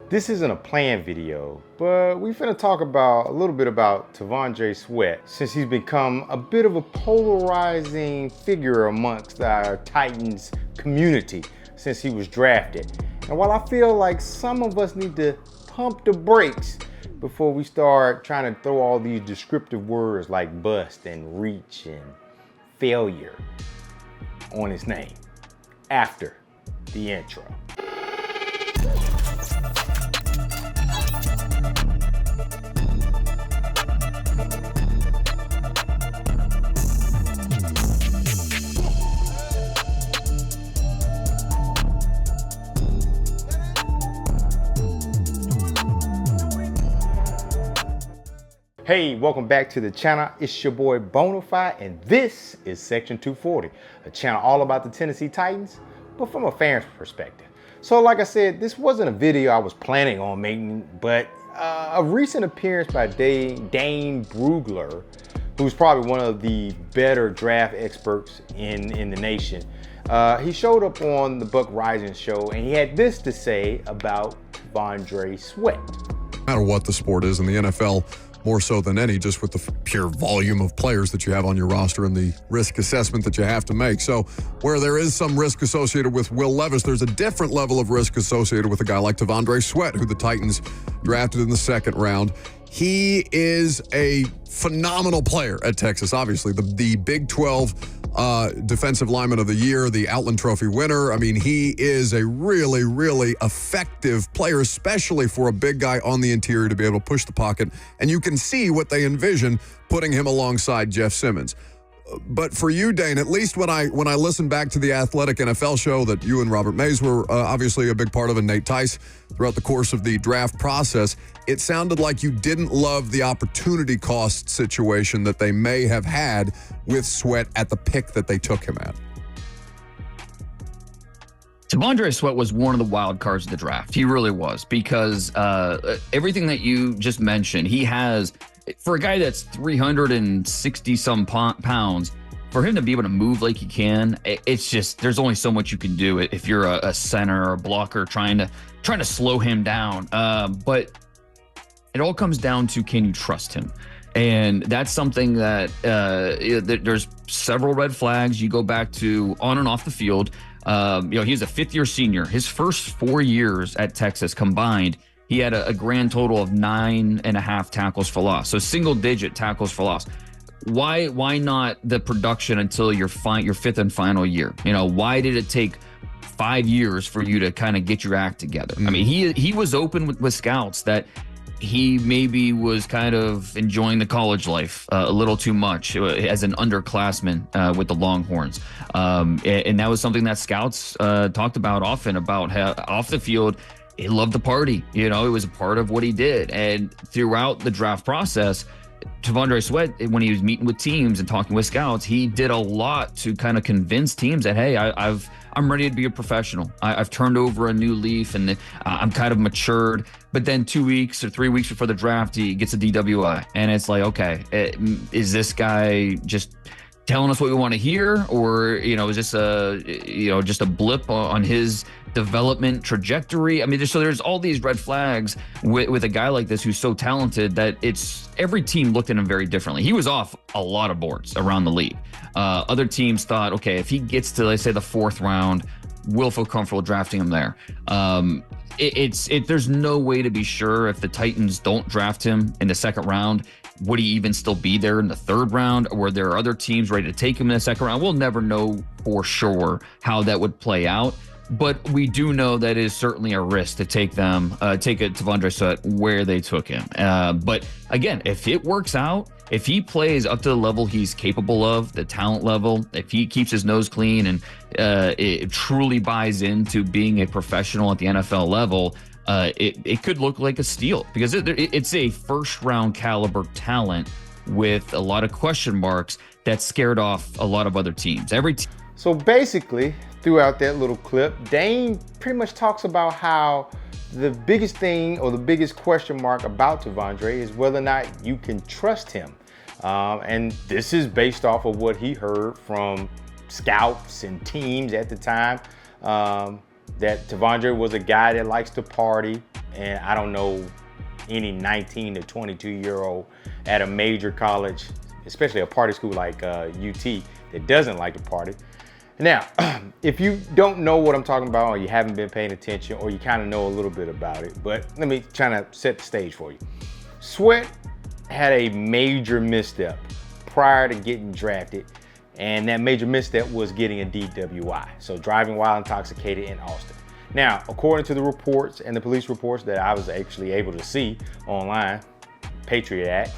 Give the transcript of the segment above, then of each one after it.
This isn't a planned video, but we finna talk about a little bit about T'Vondre Sweat, since he's become a bit of a polarizing figure amongst our Titans community since he was drafted. And while I feel like some of us need to pump the brakes before we start trying to throw all these descriptive words like bust and reach and failure on his name after the intro. Hey, welcome back to the channel. It's your boy Bonafide, and this is Section 240, a channel all about the Tennessee Titans, but from a fan's perspective. So like I said, this wasn't a video I was planning on making, but a recent appearance by Dane Brugler, who's probably one of the better draft experts in the nation. He showed up on the Buck Rising show, and he had this to say about T'Vondre Sweat. No matter what the sport is in the NFL, more so than any, just with the pure volume of players that you have on your roster and the risk assessment that you have to make. So where there is some risk associated with Will Levis, there's a different level of risk associated with a guy like T'Vondre Sweat, who the Titans drafted in the second round. He is a phenomenal player at Texas, obviously. The Big 12 Defensive Lineman of the Year, the Outland Trophy winner. I mean, he is a really, really effective player, especially for a big guy on the interior to be able to push the pocket. And you can see what they envision putting him alongside Jeff Simmons. But for you, Dane, at least when I listened back to the Athletic NFL show that you and Robert Mays were obviously a big part of, and Nate Tice throughout the course of the draft process, it sounded like you didn't love the opportunity cost situation that they may have had with Sweat at the pick that they took him at. T'Vondre Sweat was one of the wild cards of the draft. He really was, because everything that you just mentioned, he has. For a guy that's 360 some pounds, for him to be able to move like he can, it's just, there's only so much you can do if you're a center or a blocker trying to slow him down. But it all comes down to, can you trust him? And that's something that there's several red flags. You go back to on and off the field. He's a fifth-year senior. His first 4 years at Texas combined, he had a grand total of 9.5 tackles for loss. So single-digit tackles for loss. Why not the production until your fifth and final year? You know, why did it take 5 years for you to kind of get your act together? I mean, he was open with scouts that he maybe was kind of enjoying the college life a little too much as an underclassman with the Longhorns. And that was something that scouts talked about often, about how off the field, he loved the party. You know, it was a part of what he did. And throughout the draft process, T'Vondre Sweat, when he was meeting with teams and talking with scouts, he did a lot to kind of convince teams that, hey, I'm ready to be a professional. I've turned over a new leaf, and I'm kind of matured. But then 2 weeks or 3 weeks before the draft, he gets a DWI. And it's like, okay, is this guy just telling us what we want to hear? Or, is this just a blip on his development trajectory? I mean, there's all these red flags with a guy like this who's so talented that every team looked at him very differently. He was off a lot of boards around the league. Other teams thought, okay, if he gets to, let's say, the fourth round, we'll feel comfortable drafting him there. There's no way to be sure if the Titans don't draft him in the second round. Would he even still be there in the third round? Or were there other teams ready to take him in the second round? We'll never know for sure how that would play out. But we do know that it is certainly a risk to take it to T'Vondre Sweat where they took him. But again, if it works out, if he plays up to the level he's capable of, the talent level, if he keeps his nose clean and it truly buys into being a professional at the NFL level, it could look like a steal, because it's a first-round caliber talent with a lot of question marks that scared off a lot of other teams. So basically, throughout that little clip, Dane pretty much talks about how the biggest thing, or the biggest question mark about T'Vondre, is whether or not you can trust him. And this is based off of what he heard from scouts and teams at the time, that T'Vondre was a guy that likes to party, and I don't know any 19 to 22-year-old at a major college, especially a party school like UT, that doesn't like to party. Now, if you don't know what I'm talking about, or you haven't been paying attention, or you kind of know a little bit about it, but let me try to set the stage for you. Sweat had a major misstep prior to getting drafted, and that major misstep was getting a DWI, so driving while intoxicated in Austin. Now, according to the reports and the police reports that I was actually able to see online, Patriot Act,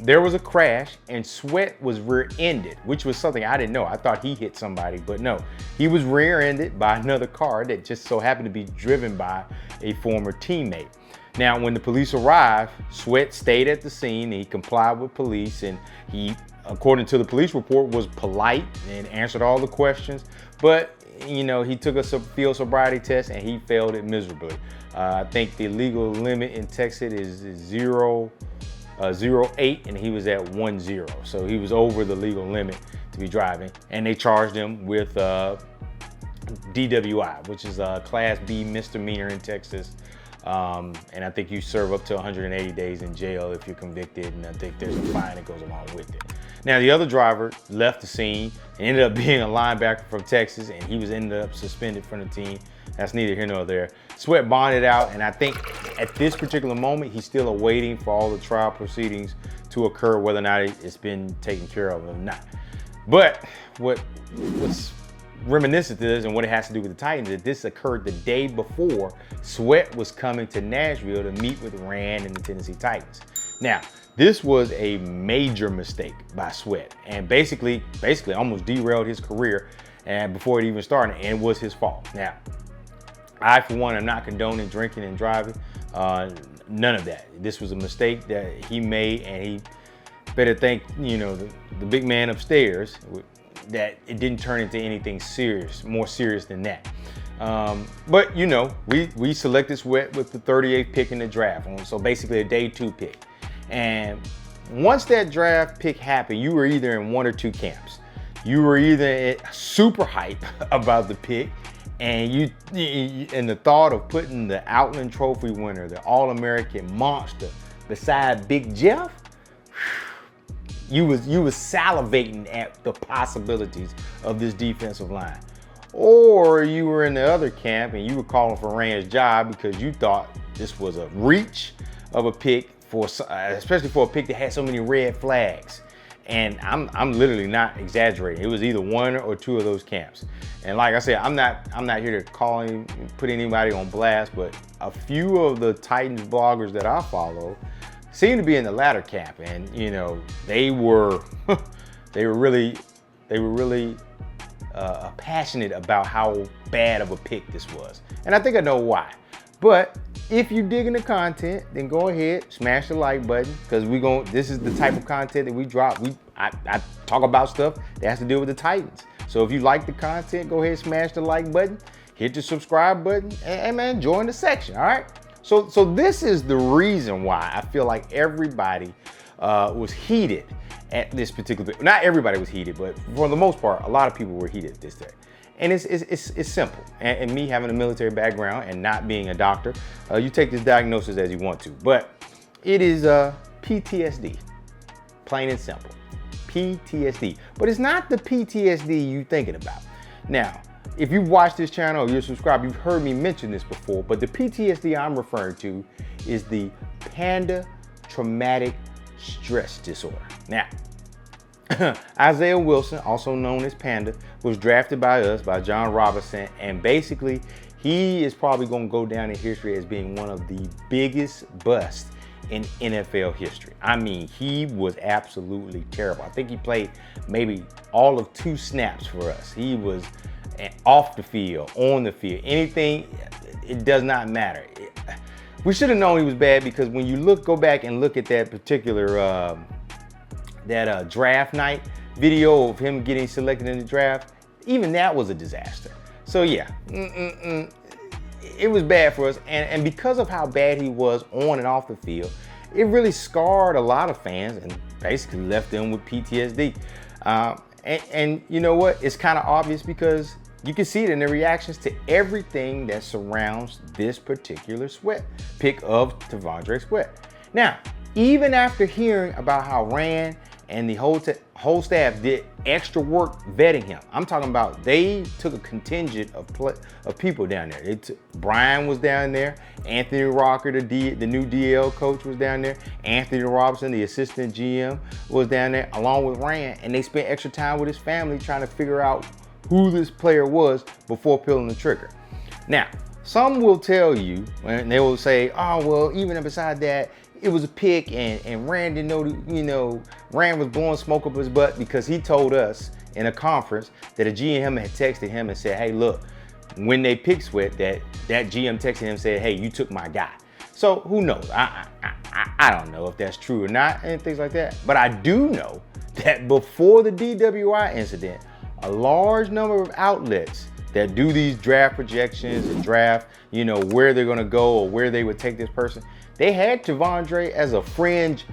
there was a crash and Sweat was rear-ended, which was something I didn't know. I thought he hit somebody, but no. He was rear-ended by another car that just so happened to be driven by a former teammate. Now, when the police arrived, Sweat stayed at the scene, he complied with police, and he, according to the police report, was polite and answered all the questions, but you know, he took a field sobriety test and he failed it miserably. I think the legal limit in Texas is 0.08, and he was at 1.0. So he was over the legal limit to be driving, and they charged him with DWI, which is a Class B misdemeanor in Texas. And I think you serve up to 180 days in jail if you're convicted, and I think there's a fine that goes along with it. Now, the other driver left the scene and ended up being a linebacker from Texas, and he was ended up suspended from the team. That's neither here nor there. Sweat bonded out, and I think at this particular moment, he's still awaiting for all the trial proceedings to occur, whether or not it's been taken care of or not. But what's reminiscent to this and what it has to do with the Titans is this occurred the day before Sweat was coming to Nashville to meet with Rand and the Tennessee Titans. Now, this was a major mistake by Sweat, and basically almost derailed his career and before it even started, and it was his fault. Now, I, for one, am not condoning drinking and driving. None of that. This was a mistake that he made, and he better thank, you know, the big man upstairs that it didn't turn into anything serious, more serious than that. But you know, we selected Sweat with the 38th pick in the draft, so basically a day 2 pick. And once that draft pick happened, you were either in one or two camps. You were either super hype about the pick, and the thought of putting the Outland Trophy winner, the All-American monster, beside Big Jeff, you was salivating at the possibilities of this defensive line. Or you were in the other camp and you were calling for Rand's job because you thought this was a reach of a pick, especially for a pick that had so many red flags. And I'm literally not exaggerating. It was either one or two of those camps. And like I said, I'm not here to put anybody on blast, but a few of the Titans bloggers that I follow seem to be in the latter camp, and you know, they were really passionate about how bad of a pick this was. And I think I know why. But if you dig into content, then go ahead, smash the like button, because this is the type of content that we drop. I talk about stuff that has to do with the Titans. So if you like the content, go ahead, smash the like button, hit the subscribe button, and man, join the section, all right? So this is the reason why I feel like everybody was heated at this particular, not everybody was heated, but for the most part, a lot of people were heated this day. And it's simple. And me having a military background and not being a doctor, you take this diagnosis as you want to. But it is PTSD, plain and simple. PTSD. But it's not the PTSD you're thinking about. Now, if you've watched this channel or you're subscribed, you've heard me mention this before, but the PTSD I'm referring to is the Panda Traumatic Stress Disorder. Now, Isaiah Wilson, also known as Panda, was drafted by us, by John Robinson, and basically he is probably going to go down in history as being one of the biggest busts in NFL history. I mean, he was absolutely terrible. I think he played maybe all of 2 snaps for us. He was off the field, on the field, anything, it does not matter. We should have known he was bad, because when you go back and look at that particular draft night video of him getting selected in the draft, even that was a disaster. So yeah, it was bad for us, and because of how bad he was on and off the field, it really scarred a lot of fans and basically left them with PTSD. And you know what? It's kind of obvious, because You can see it in the reactions to everything that surrounds this particular pick of T'Vondre Sweat. Now, even after hearing about how Rand and the whole staff did extra work vetting him, I'm talking about they took a contingent of people down there. Brian was down there, Anthony Rocker, the new DL coach, was down there, Anthony Robinson, the assistant GM, was down there, along with Rand, and they spent extra time with his family trying to figure out who this player was before pulling the trigger. Now, some will tell you, and they will say, oh, well, even beside that, it was a pick, and Rand didn't know, Rand was blowing smoke up his butt because he told us in a conference that a GM had texted him and said, hey, look, when they picked Sweat, that GM texted him and said, hey, you took my guy. So who knows? I don't know if that's true or not and things like that. But I do know that before the DWI incident, a large number of outlets that do these draft projections and draft, where they're going to go or where they would take this person, they had T'Vondre as a fringe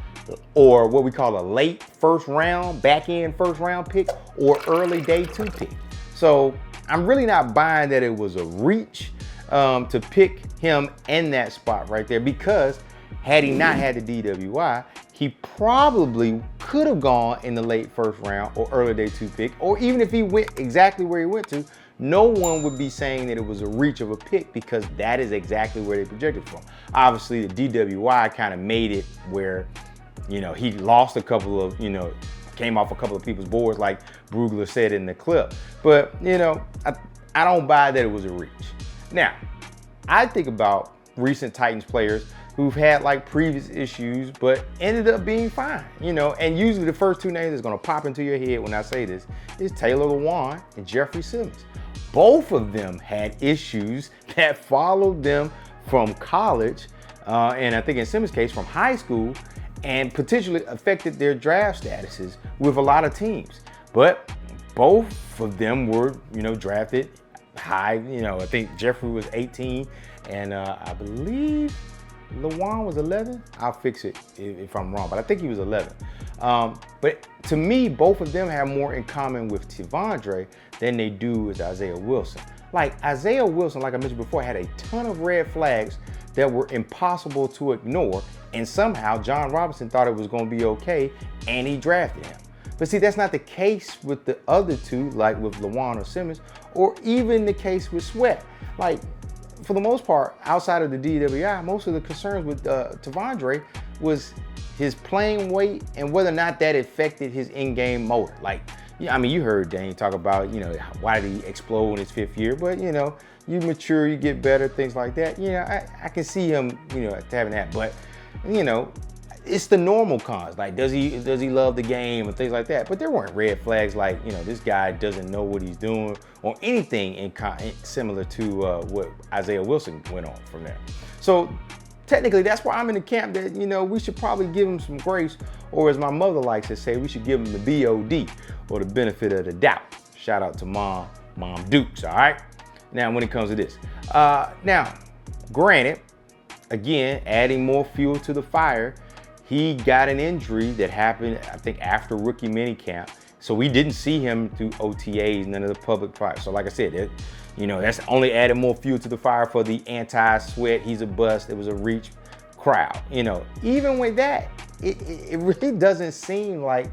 or what we call a late first round, back end first round pick or early day 2 pick. So I'm really not buying that it was a reach to pick him in that spot right there, because had he not had the DWI, he probably could have gone in the late first round or early day 2 pick, or even if he went exactly where he went to, no one would be saying that it was a reach of a pick, because that is exactly where they projected from. Obviously, the DWI kind of made it where, he lost a couple of, came off a couple of people's boards, like Brugler said in the clip. But, I don't buy that it was a reach. Now, I think about recent Titans players who've had like previous issues, but ended up being fine, and usually the first 2 names that's gonna pop into your head when I say this is Taylor Lewan and Jeffery Simmons. Both of them had issues that followed them from college, and I think in Simmons' case from high school, and potentially affected their draft statuses with a lot of teams. But both of them were, drafted high. I think Jeffery was 18, and I believe Lewan was 11. I'll fix it if I'm wrong, but I think he was 11. But to me, both of them have more in common with T'Vondre than they do with Isaiah Wilson. Like Isaiah Wilson, like I mentioned before, had a ton of red flags that were impossible to ignore, and somehow John Robinson thought it was going to be okay, and he drafted him. But see, that's not the case with the other two, like with Lewan or Simmons, or even the case with Sweat. Like, for the most part, outside of the DWI, most of the concerns with T'Vondre was his playing weight and whether or not that affected his in-game motor. Like, you heard Dane talk about, why did he explode in his 5th year? But, you mature, you get better, things like that. I can see him, having that. But, it's the normal cons. Like, does he love the game and things like that? But there weren't red flags like, this guy doesn't know what he's doing or anything similar to what Isaiah Wilson went on from there. So technically, that's why I'm in the camp that, we should probably give him some grace, or as my mother likes to say, we should give him the BOD, or the benefit of the doubt. Shout out to Mom Dukes, all right? Now, when it comes to this. Now, granted, again, adding more fuel to the fire, he got an injury that happened, I think, after rookie minicamp. So we didn't see him through OTAs, none of the public prior. So like I said, that's only added more fuel to the fire for the anti-Sweat, he's a bust, it was a reach crowd. Even with that, it really doesn't seem like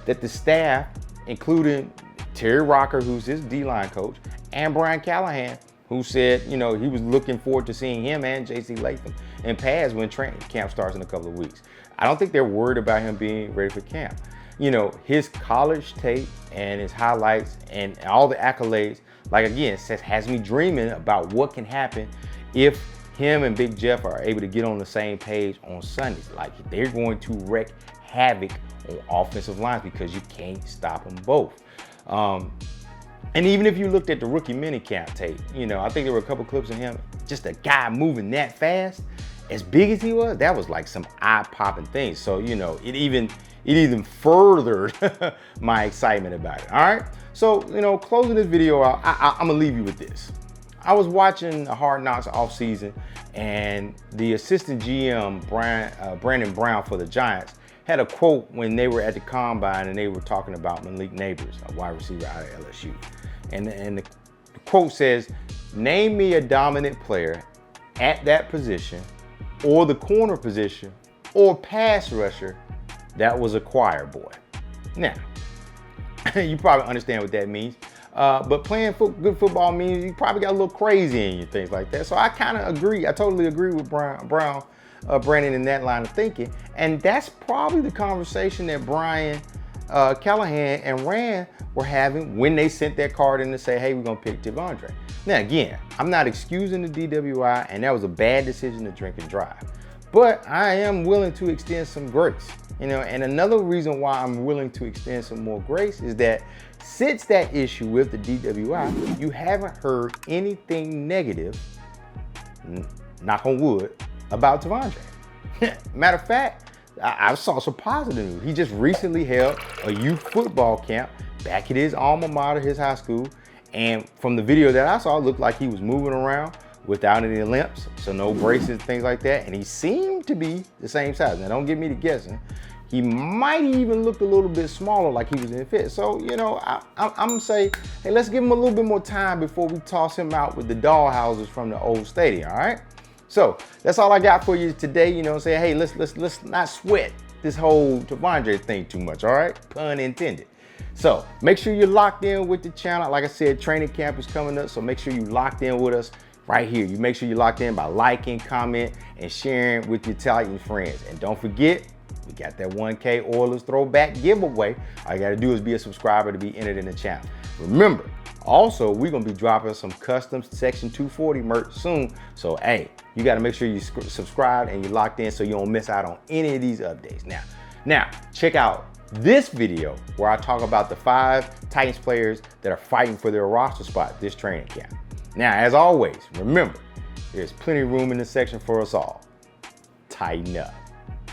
that the staff, including Terry Rocker, who's his D-line coach, and Brian Callahan, who said, he was looking forward to seeing him and J.C. Latham in pads when training camp starts in a couple of weeks. I don't think they're worried about him being ready for camp. His college tape and his highlights and all the accolades, like again, has me dreaming about what can happen if him and Big Jeff are able to get on the same page on Sundays. Like, they're going to wreak havoc on offensive lines because you can't stop them both. And even if you looked at the rookie minicamp tape, I think there were a couple clips of him, just a guy moving that fast, as big as he was, that was like some eye-popping thing. So, it even furthered my excitement about it, all right? So, closing this video out, I'm gonna leave you with this. I was watching the Hard Knocks offseason, and the assistant GM, Brandon Brown for the Giants, had a quote when they were at the combine and they were talking about Malik Neighbors, a wide receiver out of LSU. And the quote says, name me a dominant player at that position or the corner position or pass rusher that was a choir boy. Now, you probably understand what that means. But playing good football means you probably got a little crazy in you, things like that. So I kind of agree. I totally agree with Brandon in that line of thinking. And that's probably the conversation that Brian Callahan and Rand were having when they sent that card in to say, hey, we're going to pick Devondre. Now, again, I'm not excusing the DWI, and that was a bad decision to drink and drive. But I am willing to extend some grace. And another reason why I'm willing to extend some more grace is that since that issue with the DWI, you haven't heard anything negative, knock on wood, about Devondre. Matter of fact, I saw some positive news. He just recently held a youth football camp back at his alma mater, his high school. And from the video that I saw, it looked like he was moving around without any limps, so no braces, things like that. And he seemed to be the same size. Now, don't get me to guessing. He might even look a little bit smaller, like he was in fit. So, I'm gonna say, hey, let's give him a little bit more time before we toss him out with the dollhouses from the old stadium, all right? So that's all I got for you today. Say, hey, let's not sweat this whole Devondre thing too much, all right? Pun intended. So make sure you're locked in with the channel. Like I said, training camp is coming up, so make sure you locked in with us right here. You make sure you're locked in by liking, comment, and sharing with your Titan friends. And don't forget, we got that 1K Oilers throwback giveaway. All you gotta do is be a subscriber to be entered in the channel. Remember, also, we're gonna be dropping some custom Section 240 merch soon. So, hey, you gotta make sure you subscribe and you're locked in so you don't miss out on any of these updates. Now, check out this video where I talk about the 5 Titans players that are fighting for their roster spot this training camp. Now, as always, remember, there's plenty of room in this section for us all. Tighten up.